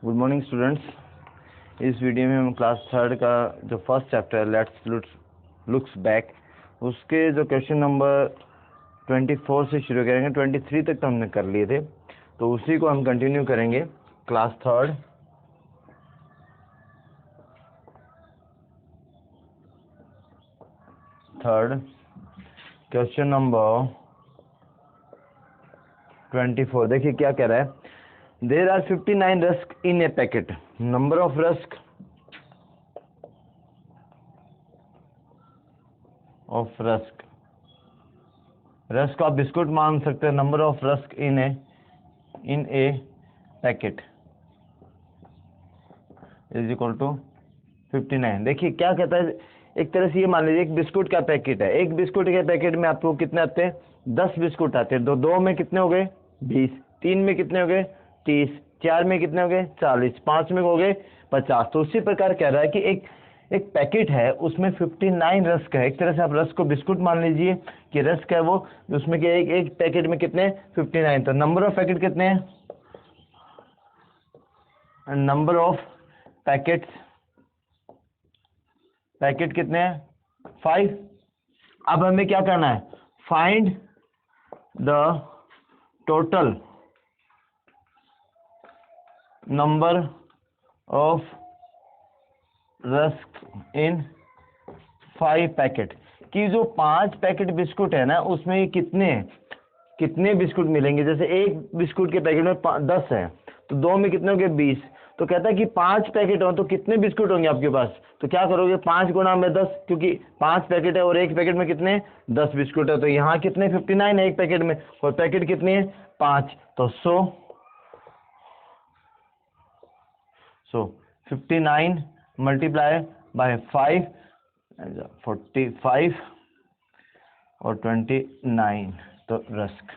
Good morning students. इस video में हम क्लास थर्ड का जो फर्स्ट चैप्टर है लेट्स लुक्स बैक, उसके जो क्वेश्चन नंबर 24 से शुरू करेंगे। 23 तक तो हमने कर लिए थे, तो उसी को हम कंटिन्यू करेंगे। Class third question number 24। देखिए क्या कह रहा है। There are 59 rusk in a packet. Number of rusk rusk आप बिस्कुट मान सकते हैं। Number of rusk in a packet is equal to 59। देखिए क्या कहता है, एक तरह से ये मान लीजिए एक बिस्कुट का पैकेट है। एक बिस्कुट के पैकेट में आपको कितने आते हैं? 10 बिस्कुट आते हैं। दो में कितने हो गए? 20। 3 में कितने हो गए? 30। 4 में कितने हो गए? 40। 5 में हो गए 50। तो उसी प्रकार कह रहा है कि एक पैकेट है, उसमें 59 रस्क है। एक तरह से आप रस्क को बिस्कुट मान लीजिए कि रस्क है वो, उसमें कि एक पैकेट में कितने? 59। तो नंबर ऑफ पैकेट कितने हैं? नंबर ऑफ पैकेट कितने हैं? 5। अब हमें क्या करना है? Find the total number of rusk in 5 packet, कि जो 5 पैकेट बिस्कुट है ना, उसमें कितने बिस्कुट मिलेंगे। जैसे एक बिस्कुट के पैकेट में 10 है, तो 2 में कितने होंगे? 20। तो कहता है कि 5 पैकेट हो तो कितने बिस्कुट होंगे आपके पास। तो क्या करोगे? 5 गुणा में 10, क्योंकि 5 पैकेट है और एक पैकेट में कितने? 10 बिस्कुट है। तो यहाँ कितने? 59 है एक पैकेट में, और पैकेट कितने हैं? 5। तो 59 मल्टीप्लाई बाय 5, 45 और 29। तो रस्क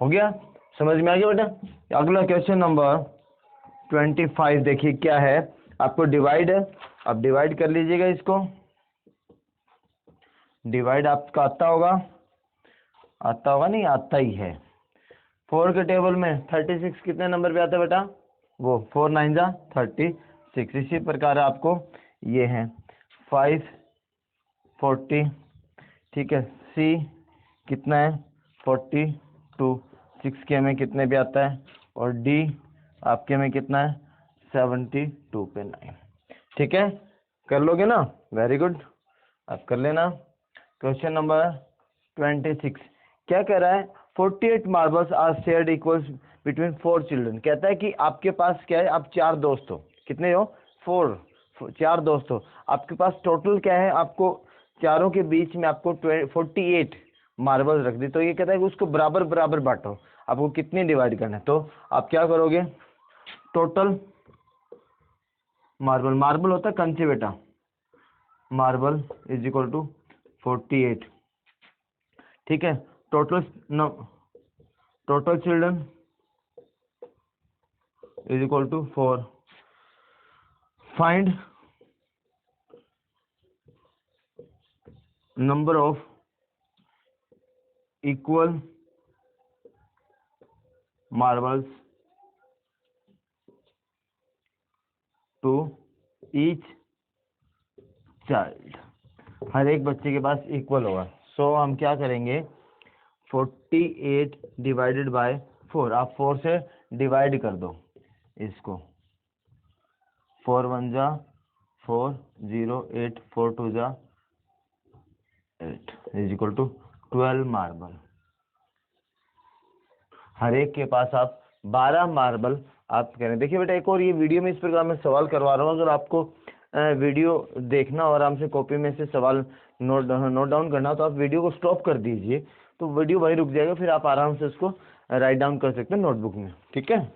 हो गया। समझ में आ गया बेटा। अगला क्वेश्चन नंबर 25 देखिए क्या है। आपको डिवाइड है, आप डिवाइड कर लीजिएगा इसको। डिवाइड आपका आता होगा नहीं? आता ही है। 4 के टेबल में 36 कितने नंबर पे आता है बेटा? वो 4 9 जा 36। इसी प्रकार आपको ये है 5 40, ठीक है। सी कितना है? 42। 6 के में कितने पे आता है? और डी आपके में कितना है? 72 पे 9। ठीक है, कर लोगे ना? वेरी गुड, आप कर लेना। क्वेश्चन नंबर 26 क्या कह रहा है? 48 marbles are shared equals between 4 children. कहता है कि आपके पास क्या है? आप 4 दोस्त हो। कितने हो? 4 दोस्त हो। आपके पास टोटल क्या है? आपको चारों के बीच में आपको 48 मार्बल रख दी। तो ये कहता है कि उसको बराबर बराबर बांटो। आपको कितनी डिवाइड करना है? तो आप क्या करोगे? टोटल मार्बल होता है कंचे बेटा। मार्बल इज इक्वल टू 48, ठीक है। Total children is equal to 4। Find number of equal marbles to each child. हर एक बच्चे के पास इक्वल होगा। सो हम क्या करेंगे? 48 डिवाइडेड बाय 4। आप 4 से डिवाइड कर दो इसको। 4 1 जा 4, 0 8, 4 2 जा 8 इज इक्वल टू 12 मार्बल। हर एक के पास आप 12 मार्बल आप करें। देखिए बेटा, एक और ये वीडियो में इस प्रकार मैं सवाल करवा रहा हूँ। अगर आपको वीडियो देखना और आराम से कॉपी में से सवाल नोट डाउन करना हो, तो आप वीडियो को स्टॉप कर दीजिए, तो वीडियो वहीं रुक जाएगा। फिर आप आराम से उसको राइट डाउन कर सकते हैं नोटबुक में, ठीक है।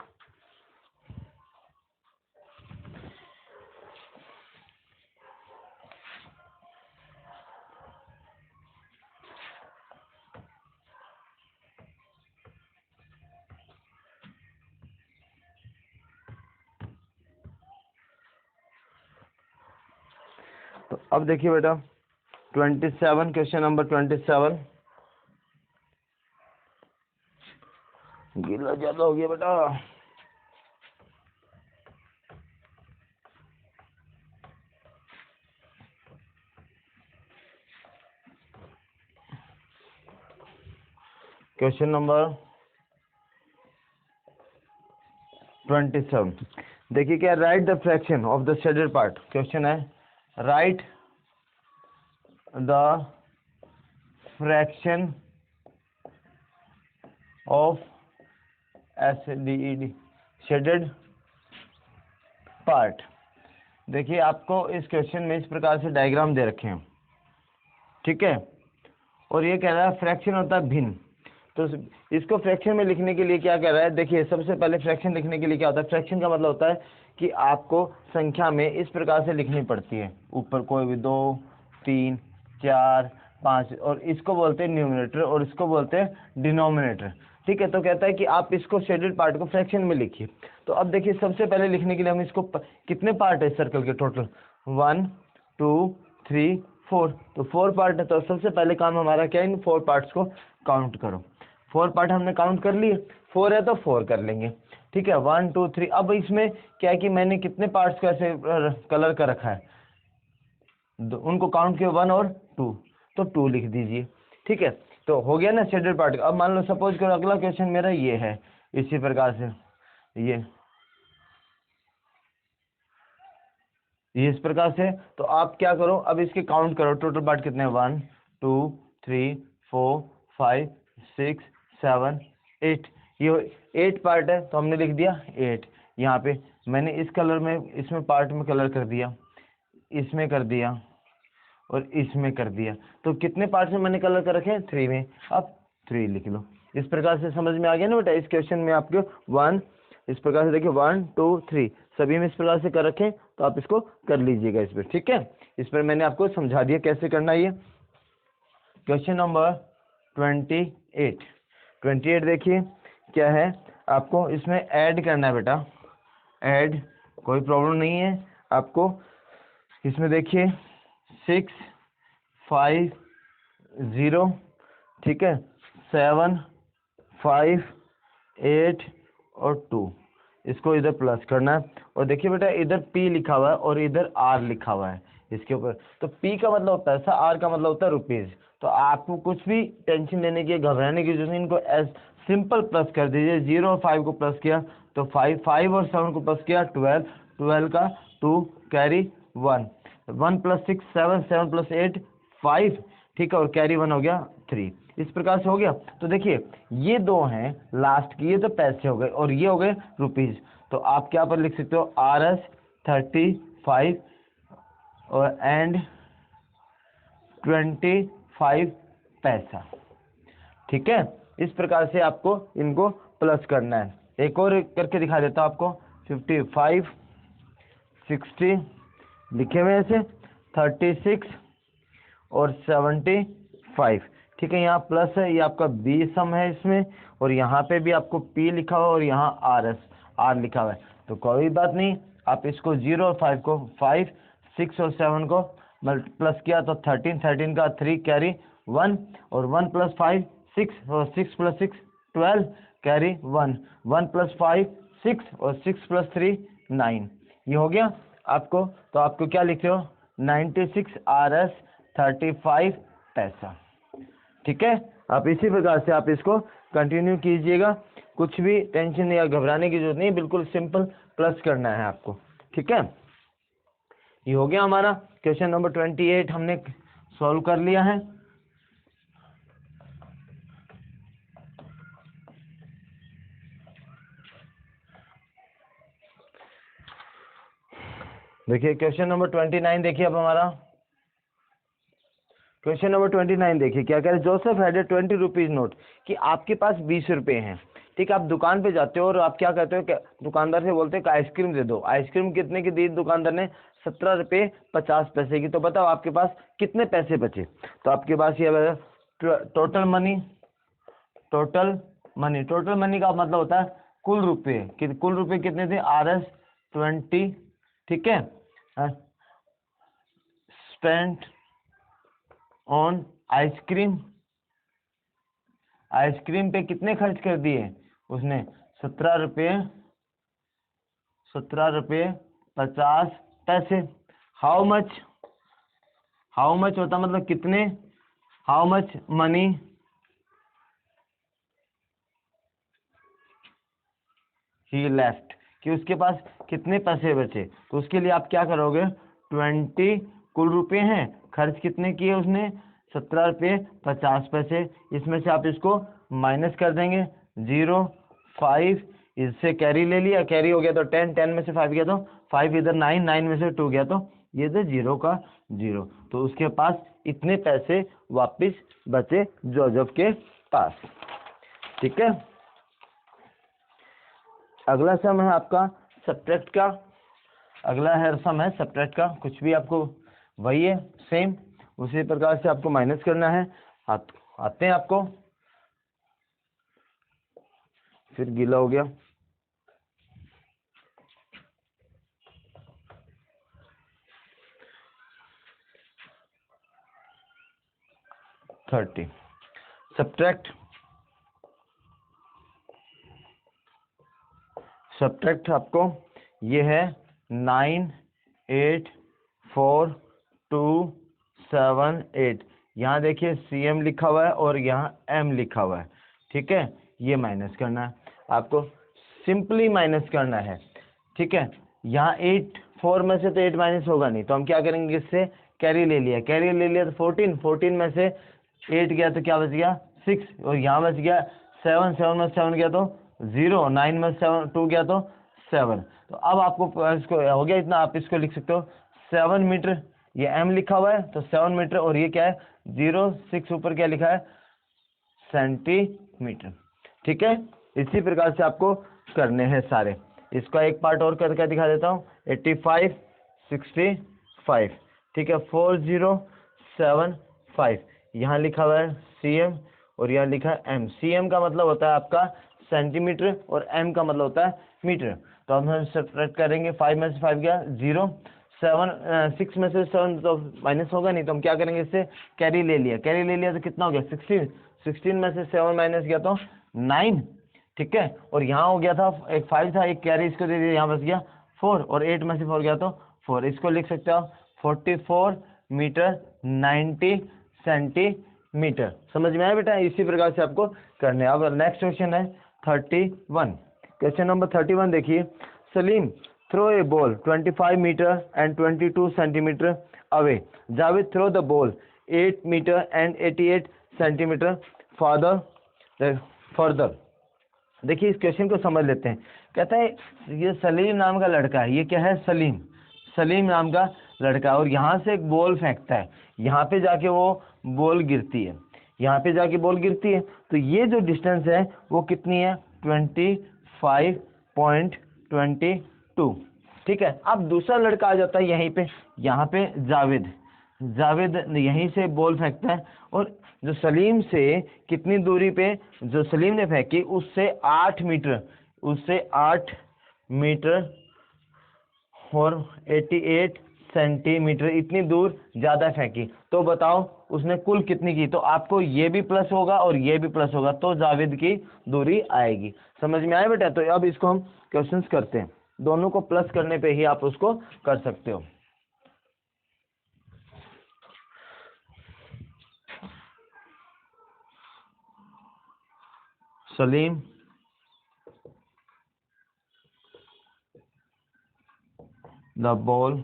तो अब देखिए बेटा 27, क्वेश्चन नंबर 27। गीला ज्यादा हो गया बेटा। Question number 27। देखिए क्या, right the fraction of the shaded part. Question है right the fraction of SDED shaded part. देखिए आपको इस क्वेश्चन में इस प्रकार से डायग्राम दे रखे हैं, ठीक है, और ये कह रहा है फ्रैक्शन होता है भिन्न। तो इसको फ्रैक्शन में लिखने के लिए क्या कह रहा है, देखिए सबसे पहले फ्रैक्शन लिखने के लिए क्या होता है, फ्रैक्शन का मतलब होता है कि आपको संख्या में इस प्रकार से लिखनी पड़ती है, ऊपर कोई भी 2 3 4 5, और इसको बोलते हैं न्यूमरेटर और इसको बोलते हैं डिनोमिनेटर, ठीक है। तो कहता है कि आप इसको शेडेड पार्ट को फ्रैक्शन में लिखिए। तो अब देखिए सबसे पहले लिखने के लिए हम इसको कितने पार्ट है सर्कल के टोटल, 1 2 3 4, तो 4 पार्ट है। तो सबसे पहले काम हमारा क्या है, इन 4 पार्ट्स को काउंट करो। 4 पार्ट हमने काउंट कर लिए, 4 है तो 4 कर लेंगे, ठीक है। 1 2 3। अब इसमें क्या है कि मैंने कितने पार्ट्स को ऐसे कलर कर रखा है, उनको काउंट किया 1 और 2, तो 2 लिख दीजिए, ठीक है। तो हो गया ना शेडेड पार्ट। अब मान लो सपोज करो अगला क्वेश्चन मेरा ये है, इसी प्रकार से ये इस प्रकार से। तो आप क्या करो, अब इसके काउंट करो टोटल पार्ट कितने हैं, 1 2 3 4 5 6 7 8। ये 8 पार्ट है, तो हमने लिख दिया 8। यहाँ पे मैंने इस कलर में इसमें पार्ट में कलर कर दिया, इसमें कर दिया और इसमें कर दिया। तो कितने पार्ट में मैंने कलर कर रखे हैं, 3 में। अब 3 लिख लो। इस प्रकार से समझ में आ गया ना बेटा। इस क्वेश्चन में आपको 1 इस प्रकार से देखिए 1 2 3 सभी में इस प्रकार से कर रखें, तो आप इसको कर लीजिएगा इस पर, ठीक है। इस पर मैंने आपको समझा दिया कैसे करना है ये। क्वेश्चन नंबर 28 देखिए क्या है, आपको इसमें ऐड करना है बेटा, ऐड, कोई प्रॉब्लम नहीं है आपको। इसमें देखिए 6 5 0, ठीक है, 7 5 8 और 2, इसको इधर प्लस करना है। और देखिए बेटा इधर P लिखा हुआ है और इधर R लिखा हुआ है इसके ऊपर। तो P का मतलब होता है पैसा, R का मतलब होता है रुपीज। तो आपको कुछ भी टेंशन लेने की, घबराने की जरूरत नहीं, इनको एस सिंपल प्लस कर दीजिए। 0 और 5 को प्लस किया तो 5, 5 और 7 को प्लस किया 12, 12 का 2 कैरी 1, 1 प्लस 6 7, 7 प्लस 8 5, ठीक है, और कैरी 1 हो गया 3। इस प्रकार से हो गया। तो देखिए ये दो हैं लास्ट की, ये तो पैसे हो गए और ये हो गए रुपीज। तो आप क्या पर लिख सकते हो, RS 35 और एंड 25 पैसा, ठीक है। इस प्रकार से आपको इनको प्लस करना है। एक और करके दिखा देता हूँ आपको, 55 60 लिखे हुए ऐसे, 36 और 75, ठीक है। यहाँ प्लस है, ये आपका बी सम है इसमें, और यहाँ पे भी आपको P लिखा हुआ और यहाँ R लिखा हुआ है। तो कोई बात नहीं, आप इसको 0 और 5 को 5 6 और 7 को प्लस किया तो 13, 13 का 3 कैरी 1, और 1 प्लस 5 6 और 6 प्लस 6 12 कैरी 1, 1 प्लस 5 6 और 6 प्लस 3 9। ये हो गया आपको। तो आपको क्या लिखते हो, 96 RS 35 पैसा, ठीक है। आप इसी प्रकार से आप इसको कंटिन्यू कीजिएगा, कुछ भी टेंशन या घबराने की जरूरत नहीं, बिल्कुल सिंपल प्लस करना है आपको, ठीक है। ये हो गया हमारा क्वेश्चन नंबर 28 हमने सॉल्व कर लिया है। देखिए क्वेश्चन नंबर 29 देखिए अब हमारा क्वेश्चन नंबर 29 देखिए क्या कह रहे, Joseph had a 20 rupees note, कि आपके पास 20 रुपए हैं, ठीक है। आप दुकान पे जाते हो और आप क्या कहते हो, क्या दुकानदार से बोलते हैं कि आइसक्रीम दे दो। आइसक्रीम कितने की दी दुकानदार ने, 17 रुपये 50 पैसे की। तो बताओ आपके पास कितने पैसे बचे। तो आपके पास ये टोटल मनी, टोटल मनी का मतलब होता है कुल रुपये, कि कुल रुपये कितने थे, RS 20, ठीक है, स्पेंट ऑन आइसक्रीम, आइसक्रीम पे कितने खर्च कर दिए उसने, 17 रुपये 50 पैसे। हाउ मच होता मतलब कितने, how much money he left, कि उसके पास कितने पैसे बचे। तो उसके लिए आप क्या करोगे, 20 कुल रुपए हैं, खर्च कितने किए उसने, 17 रुपये 50 पैसे। इसमें से आप इसको माइनस कर देंगे, 0 5, इससे कैरी ले लिया, कैरी हो गया तो 10, 10 में से 5 गया तो 5 इधर, 9, 9 में से 2 गया तो ये तो 0 का 0। तो उसके पास इतने पैसे वापस बचे जोसेफ के पास। ठीक है, अगला सम है आपका सब्ट्रैक्ट का। अगला है सम है सब्ट्रैक्ट का, कुछ भी आपको वही है सेम, उसी प्रकार से आपको माइनस करना है। आते हैं आपको, फिर गीला हो गया। सब्ट्रैक्ट, सब्ट्रैक्ट आपको ये है 9 8 4 2 7 8। यहाँ देखिए CM लिखा हुआ है और यहाँ M लिखा हुआ है। ठीक है, ये माइनस करना है आपको, सिंपली माइनस करना है। ठीक है, यहाँ 8 4 में से तो 8 माइनस होगा नहीं, तो हम क्या करेंगे, इससे कैरी ले लिया, कैरी ले लिया तो 14, 14 में से 8 गया तो क्या बच गया 6, और यहाँ बच गया 7, 7 में 7 गया तो 0, 9 में 7 2 गया तो 7। तो अब आपको इसको हो गया इतना, आप इसको लिख सकते हो 7 मीटर, ये M लिखा हुआ है तो 7 मीटर, और ये क्या है 0 6 ऊपर क्या लिखा है सेंटीमीटर। ठीक है, इसी प्रकार से आपको करने हैं सारे। इसका एक पार्ट और करके दिखा देता हूँ, 85 65। ठीक है, 4075, यहाँ लिखा हुआ है CM और यहाँ लिखा है M। CM का मतलब होता है आपका सेंटीमीटर और M का मतलब होता है मीटर। तो हम सब्ट्रैक्ट करेंगे, 5 में से 5 गया 0, 7 6 में से 7 तो माइनस होगा नहीं, तो हम क्या करेंगे, इससे कैरी ले लिया, कैरी ले लिया तो कितना हो गया 16, 16 में से 7 माइनस गया तो 9। ठीक है, और यहाँ हो गया था एक 5 था, एक कैरी इसको दे दिया, यहाँ बच गया 4, और 8 में से 4 गया तो 4। इसको लिख सकते हो 44 मीटर 90 सेंटीमीटर। समझ में आया बेटा, इसी प्रकार से आपको करने। अब नेक्स्ट क्वेश्चन है 31। क्वेश्चन नंबर 31 देखिए, Salim throw a ball 25 metre and 22 centimetre away, Javed throw the ball 8 metre and 88 centimetre further. देखिए इस क्वेश्चन को समझ लेते हैं। कहता है ये सलीम नाम का लड़का है, ये क्या है सलीम, सलीम नाम का लड़का, और यहाँ से एक बॉल फेंकता है, यहाँ पे जाके वो बॉल गिरती है, यहाँ पे जाके बॉल गिरती है। तो ये जो डिस्टेंस है वो कितनी है 25.22। ठीक है, अब दूसरा लड़का आ जाता है यहीं पे, यहाँ पे जावेद, जावेद यहीं से बॉल फेंकता है, और जो सलीम से कितनी दूरी पे जो सलीम ने फेंकी उससे 8 मीटर, उससे 8 मीटर और 88 सेंटीमीटर इतनी दूर ज़्यादा फेंकी। तो बताओ उसने कुल कितनी की। तो आपको ये भी प्लस होगा और ये भी प्लस होगा, तो जावेद की दूरी आएगी। समझ में आया बेटा। तो अब इसको हम क्वेश्चंस करते हैं, दोनों को प्लस करने पे ही आप उसको कर सकते हो। Salim the ball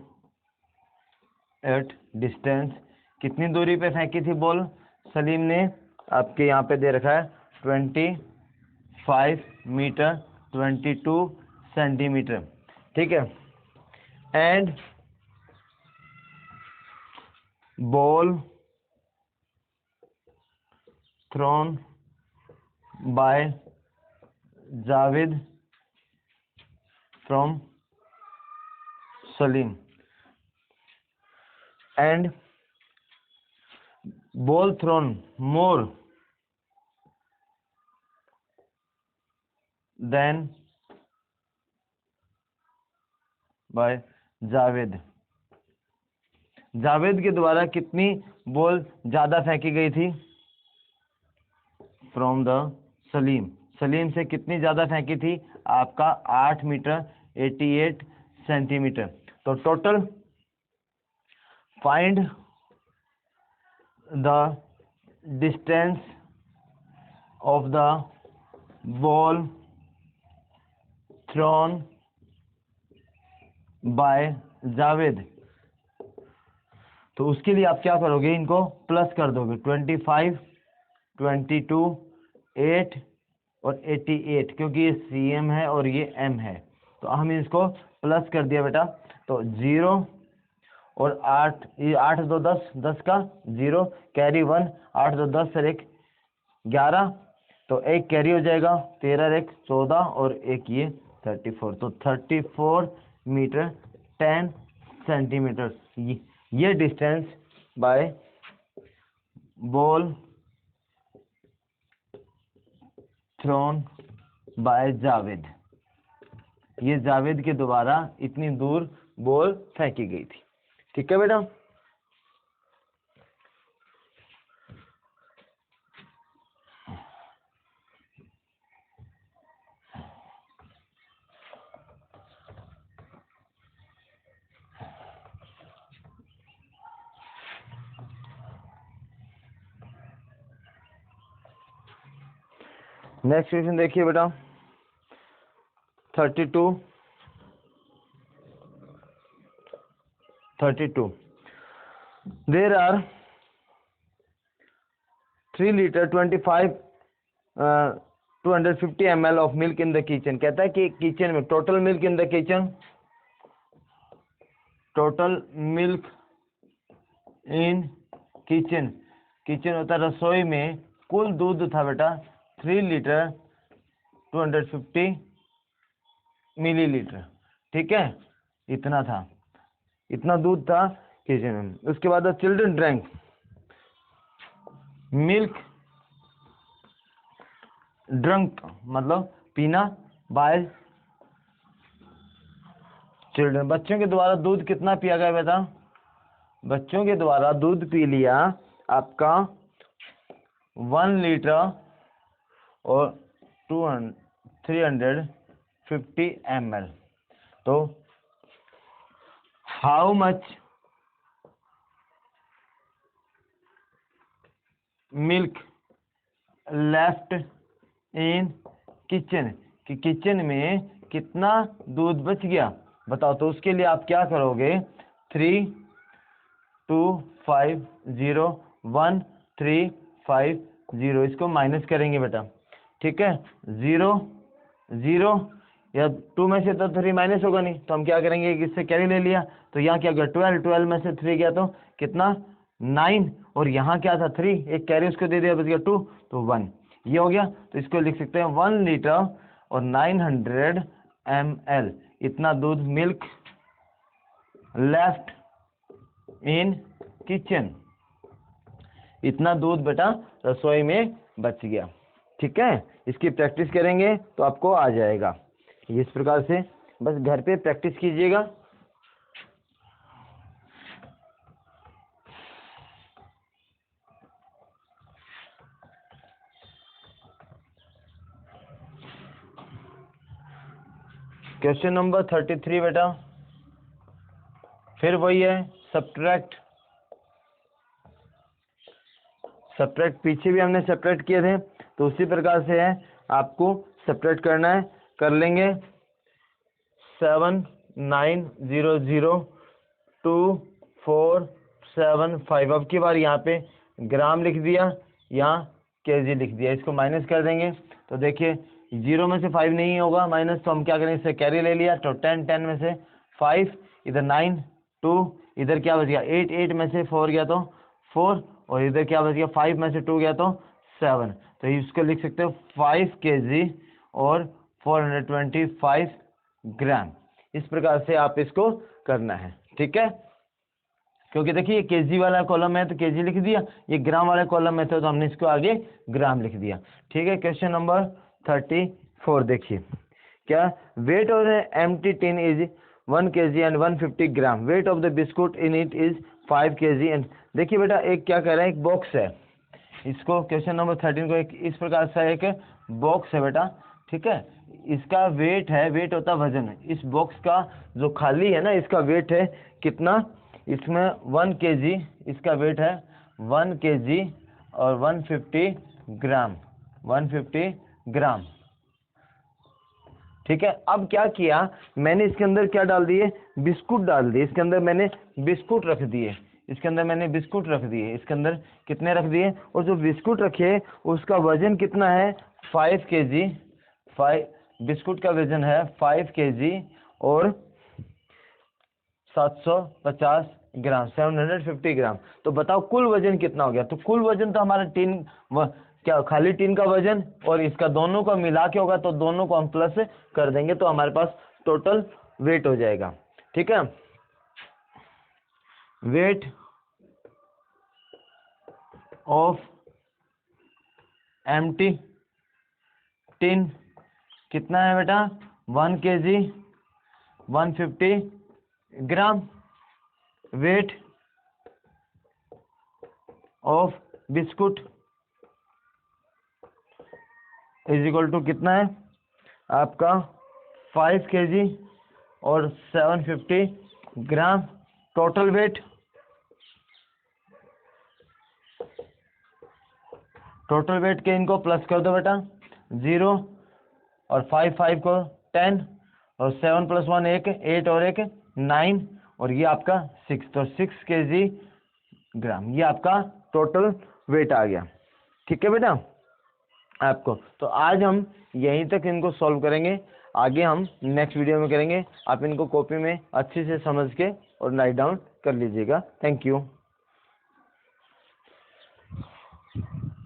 at distance, कितनी दूरी पे फेंकी थी बॉल सलीम ने, आपके यहाँ पे दे रखा है 25 मीटर 22 सेंटीमीटर। ठीक है, and ball thrown by Javed from Salim, and ball thrown more than by Javed, Javed के द्वारा कितनी बॉल ज्यादा फेंकी गई थी फ्रॉम द सलीम, सलीम से कितनी ज्यादा फेंकी थी आपका 8 मीटर 88 सेंटीमीटर। तो total find the distance of the ball thrown by Javed. तो उसके लिए आप क्या करोगे, इनको प्लस कर दोगे, 25, 22, 8 और 88, क्योंकि ये CM है और ये M है, तो हम इसको प्लस कर दिया बेटा। तो 0 और 8, ये 8 2 10, 10 का 0 कैरी 1, 8 2 10 और 1 11, तो एक कैरी हो जाएगा, 13 और 1 14 और एक ये 34, तो 34 मीटर 10 सेंटीमीटर ये distance by ball thrown by Javed. ये जावेद के द्वारा इतनी दूर बॉल फेंकी गई थी। ठीक है बेटा। नेक्स्ट क्वेश्चन देखिए बेटा, 32। There are 3 litre 250 ml of milk in the kitchen. कहता है कि किचन में total milk in the kitchen, total milk in kitchen, kitchen होता है रसोई में, कुल दूध था बेटा 3 लीटर 250 मिलीलीटर। ठीक है, इतना था, इतना दूध था किचन में। उसके बाद चिल्ड्रन ड्रैंक मिल्क ड्रंक, मतलब पीना, बाय चिल्ड्रन, बच्चों के द्वारा दूध कितना पिया गया बेटा, बच्चों के द्वारा दूध पी लिया आपका 1 लीटर और 350 ml। तो how much milk left in kitchen, कि किचन में कितना दूध बच गया बताओ। तो उसके लिए आप क्या करोगे, 3 2 5 0 1 3 5 0, इसको माइनस करेंगे बेटा। ठीक है, 0 0 या 2 में से तो 3 माइनस होगा नहीं, तो हम क्या करेंगे, इससे कैरी ले लिया, तो यहाँ क्या होगा 12 में से 3 गया तो कितना 9, और यहाँ क्या था 3, एक कैरी उसको दे दिया, बच गया 2, तो 1, ये हो गया। तो इसको लिख सकते हैं 1 लीटर और 900 ml, इतना दूध मिल्क लेफ्ट इन किचन, इतना दूध बेटा रसोई में बच गया। ठीक है, इसकी प्रैक्टिस करेंगे तो आपको आ जाएगा। इस प्रकार से बस घर पे प्रैक्टिस कीजिएगा। क्वेश्चन नंबर 33 बेटा, फिर वही है सब्ट्रैक्ट। पीछे भी हमने सब्ट्रैक्ट किए थे, तो उसी प्रकार से है, आपको सब्ट्रैक्ट करना है, कर लेंगे। 7 9 0 0 2 4 7 5, अब की बार यहाँ पे ग्राम लिख दिया, यहाँ केजी लिख दिया, इसको माइनस कर देंगे। तो देखिए 0 में से 5 नहीं होगा माइनस, तो हम क्या करेंगे, इससे कैरी ले लिया, तो 10 में से 5, इधर 9 2, इधर क्या बच गया 8 में से 4 गया तो 4, और इधर क्या बच गया 5 में से 2 गया तो 7, तो इसको लिख सकते हो 5 kg और 425 ग्राम। इस प्रकार से आप इसको करना है। ठीक है, क्योंकि देखिए ये केजी वाला कॉलम है तो केजी लिख दिया, ये ग्राम वाला कॉलम में था तो हमने इसको आगे ग्राम लिख दिया। ठीक है, क्वेश्चन नंबर 34 देखिए, क्या weight of the empty tin is 1 kg and 150 gram, weight of the biscuit in it is 5 kg and. देखिए बेटा एक क्या कह रहा है, एक बॉक्स है, इसको क्वेश्चन नंबर 13 को एक इस प्रकार से एक बॉक्स है बेटा। ठीक है, इसका वेट है, वेट होता है वजन, इस बॉक्स का जो खाली है ना, इसका वेट है कितना, इसमें 1 kg, इसका वेट है 1 kg और 150 ग्राम, 150 ग्राम। ठीक है। अब क्या किया मैंने, इसके अंदर क्या डाल दिए, बिस्कुट डाल दिए, इसके अंदर मैंने बिस्कुट रख दिए, इसके अंदर मैंने बिस्कुट रख दिए, इसके अंदर कितने रख दिए, और जो बिस्कुट रखे उसका वजन कितना है 5 kg, 5 बिस्कुट का वजन है 5 kg और 750 ग्राम, 750 ग्राम। तो बताओ कुल वजन कितना हो गया। तो कुल वजन तो हमारा टीन क्या खाली टीन का वजन और इसका दोनों का मिला के होगा, तो दोनों को हम प्लस कर देंगे तो हमारे पास टोटल वेट हो जाएगा। ठीक है, वेट ऑफ एम्प्टी टिन कितना है बेटा 1 kg 150 gram. Weight of biscuit is equal to कितना है आपका 5 kg और 750 gram. Total weight, total weight के इनको प्लस कर दो बेटा 0 और 5 को 10 और 7 + 1 8 और 1 9 और ये आपका 6, तो 6 kg ग्राम ये आपका टोटल वेट आ गया। ठीक है बेटा आपको। तो आज हम यहीं तक इनको सॉल्व करेंगे, आगे हम नेक्स्ट वीडियो में करेंगे। आप इनको कॉपी में अच्छे से समझ के और राइट डाउन कर लीजिएगा। Thank you.